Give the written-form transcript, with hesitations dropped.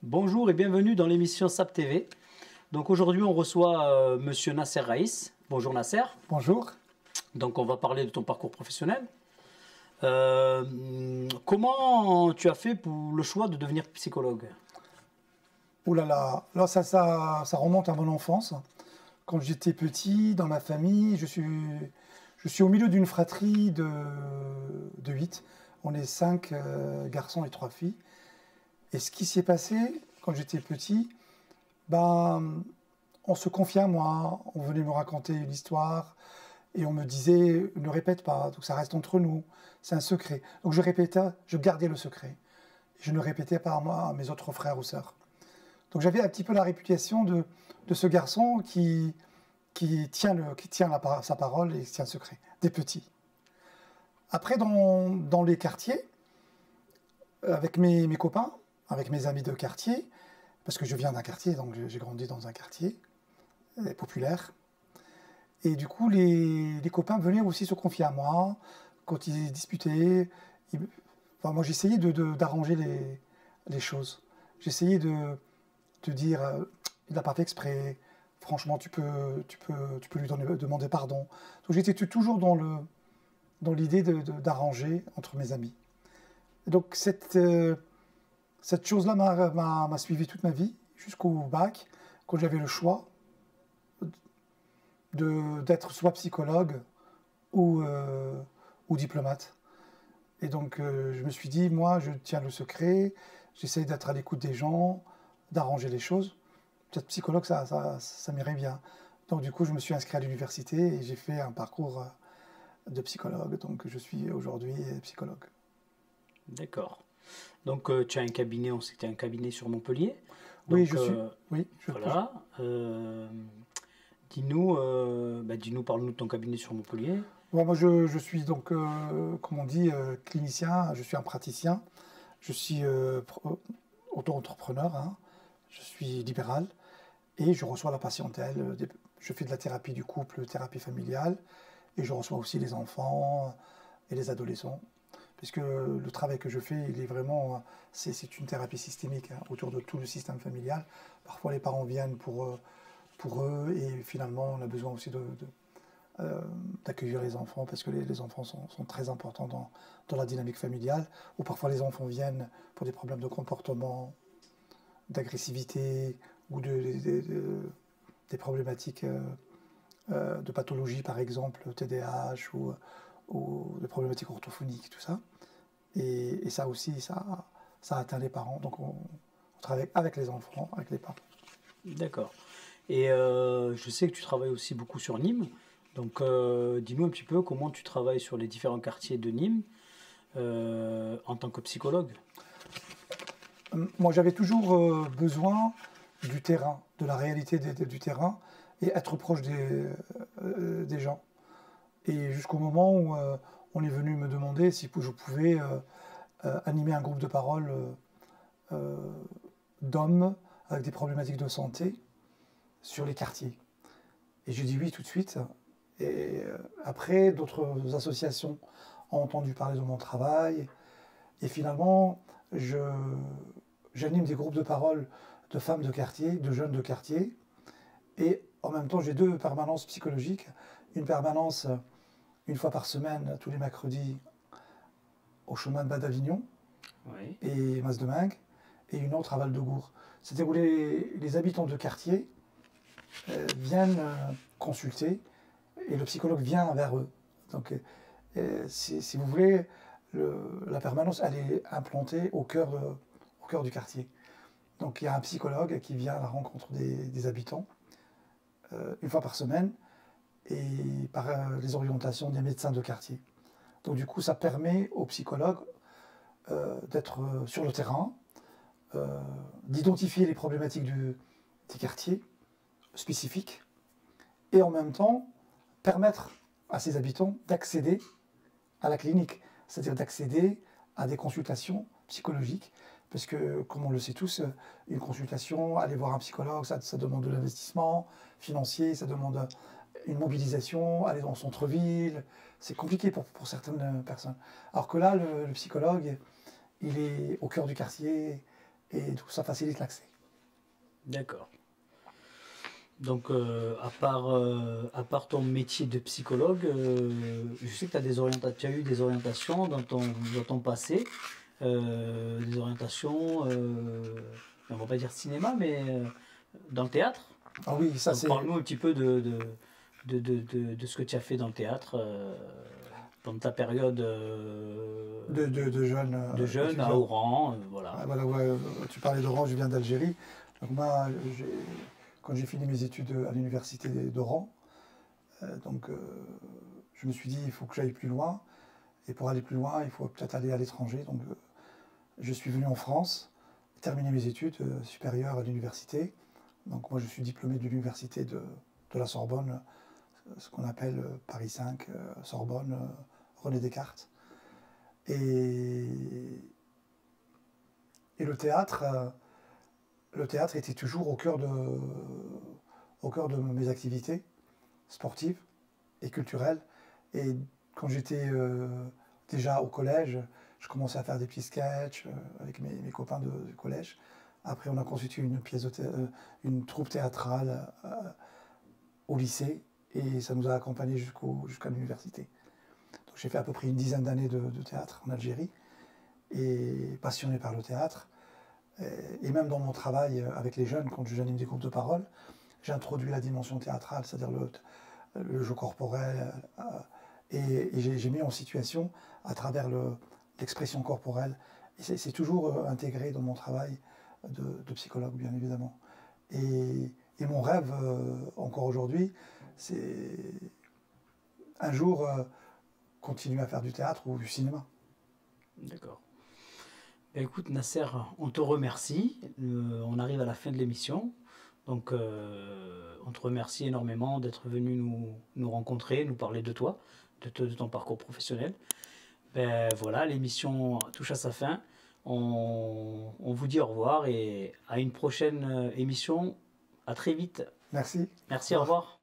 Bonjour et bienvenue dans l'émission SAP TV. Donc aujourd'hui on reçoit Monsieur Nasser Raïs. Bonjour Nasser. Bonjour. Donc on va parler de ton parcours professionnel. Comment tu as fait pour le choix de devenir psychologue? Ouh là là, là ça remonte à mon enfance. Quand j'étais petit, dans ma famille, je suis au milieu d'une fratrie de 8. On est 5 garçons et 3 filles. Et ce qui s'est passé quand j'étais petit, ben, on se confiait à moi, on venait me raconter une histoire et on me disait ne répète pas, donc ça reste entre nous, c'est un secret. Donc je répétais, je gardais le secret. Je ne répétais pas à moi, à mes autres frères ou sœurs. Donc j'avais un petit peu la réputation de ce garçon qui tient sa parole et qui tient le secret, des petits. Après, dans les quartiers, avec mes copains, avec mes amis de quartier, parce que je viens d'un quartier, donc j'ai grandi dans un quartier populaire. Et du coup, les copains venaient aussi se confier à moi, quand ils disputaient. Enfin, moi, j'essayais d'arranger les choses. J'essayais de dire, il n'a pas fait exprès, franchement, tu peux lui demander pardon. Donc j'étais toujours dans l'idée d'arranger entre mes amis. Et donc cette chose-là m'a suivi toute ma vie, jusqu'au bac, quand j'avais le choix d'être soit psychologue ou diplomate. Et donc je me suis dit, moi je tiens le secret, j'essaie d'être à l'écoute des gens, d'arranger les choses. Peut-être psychologue, ça m'irait bien. Donc du coup je me suis inscrit à l'université et j'ai fait un parcours de psychologue. Donc je suis aujourd'hui psychologue. D'accord. Donc tu as un cabinet, on sait que tu as un cabinet sur Montpellier. Donc, oui, je suis. Oui, voilà. Dis-nous, parle-nous de ton cabinet sur Montpellier. Ouais, moi je suis donc, comme on dit, clinicien, je suis un praticien, je suis auto-entrepreneur, hein, je suis libéral et je reçois la patientèle, je fais de la thérapie du couple, thérapie familiale et je reçois aussi les enfants et les adolescents. Puisque le travail que je fais, il est vraiment, c'est une thérapie systémique, hein, autour de tout le système familial. Parfois, les parents viennent pour eux, et finalement, on a besoin aussi d'accueillir les enfants, parce que les enfants sont très importants dans la dynamique familiale, ou parfois les enfants viennent pour des problèmes de comportement, d'agressivité, ou des problématiques de pathologie, par exemple, TDAH, ou des problématiques orthophoniques, tout ça. Et ça aussi, ça atteint les parents. Donc on travaille avec les enfants, avec les parents. D'accord. Et je sais que tu travailles aussi beaucoup sur Nîmes. Donc dis-nous un petit peu comment tu travailles sur les différents quartiers de Nîmes en tant que psychologue. Moi, j'avais toujours besoin du terrain, de la réalité du terrain, et être proche des gens. Et jusqu'au moment où on est venu me demander si je pouvais animer un groupe de parole d'hommes avec des problématiques de santé sur les quartiers. Et j'ai dit oui tout de suite. Et après, d'autres associations ont entendu parler de mon travail. Et finalement, j'anime des groupes de parole de femmes de quartier, de jeunes de quartier. Et en même temps, j'ai 2 permanences psychologiques. Une permanence une fois par semaine, tous les mercredis, au chemin de Bas d'Avignon, oui, et Mas-de-Mingue, et une autre à Val-de-Gour. C'est-à-dire où les habitants de quartier viennent consulter, et le psychologue vient vers eux. Donc, si vous voulez, la permanence, elle est implantée au cœur du quartier. Donc il y a un psychologue qui vient à la rencontre des habitants, une fois par semaine, et par les orientations des médecins de quartier. Donc du coup, ça permet aux psychologues d'être sur le terrain, d'identifier les problématiques des quartiers spécifiques, et en même temps, permettre à ces habitants d'accéder à la clinique, c'est-à-dire d'accéder à des consultations psychologiques, parce que, comme on le sait tous, une consultation, aller voir un psychologue, ça demande de l'investissement financier, ça demande une mobilisation, aller dans le centre-ville, c'est compliqué pour certaines personnes. Alors que là, le psychologue, il est au cœur du quartier et tout ça facilite l'accès. D'accord. Donc, à part ton métier de psychologue, je sais que tu as eu des orientations dans ton passé, des orientations, on va pas dire cinéma, mais dans le théâtre. Ah oui, ça Donc, c'est... parle-nous un petit peu de ce que tu as fait dans le théâtre pendant ta période de de jeune à étudiants. Oran, voilà. Ah, voilà, ouais, tu parlais d'Oran, je viens d'Algérie. Donc moi, quand j'ai fini mes études à l'université d'Oran, je me suis dit, il faut que j'aille plus loin. Et pour aller plus loin, il faut peut-être aller à l'étranger. Donc je suis venu en France, terminer mes études supérieures à l'université. Donc moi, je suis diplômé de l'université de la Sorbonne, ce qu'on appelle Paris 5, Sorbonne, René Descartes. Et le théâtre était toujours au cœur de mes activités sportives et culturelles. Et quand j'étais déjà au collège, je commençais à faire des petits sketchs avec mes copains du collège. Après, on a constitué une troupe théâtrale au lycée et ça nous a accompagnés jusqu'à l'université. Donc j'ai fait à peu près une dizaine d'années de théâtre en Algérie et passionné par le théâtre. Et même dans mon travail avec les jeunes, quand j'anime des groupes de parole, j'ai introduit la dimension théâtrale, c'est-à-dire le jeu corporel, et j'ai mis en situation à travers l'expression corporelle. Et c'est toujours intégré dans mon travail de psychologue, bien évidemment. Et mon rêve, encore aujourd'hui, c'est un jour continuer à faire du théâtre ou du cinéma. D'accord. Ben écoute Nasser, on te remercie. On arrive à la fin de l'émission. Donc on te remercie énormément d'être venu nous rencontrer, nous parler de toi, de ton parcours professionnel. Ben voilà, l'émission touche à sa fin. On vous dit au revoir et à une prochaine émission. À très vite. Merci. Merci, au revoir.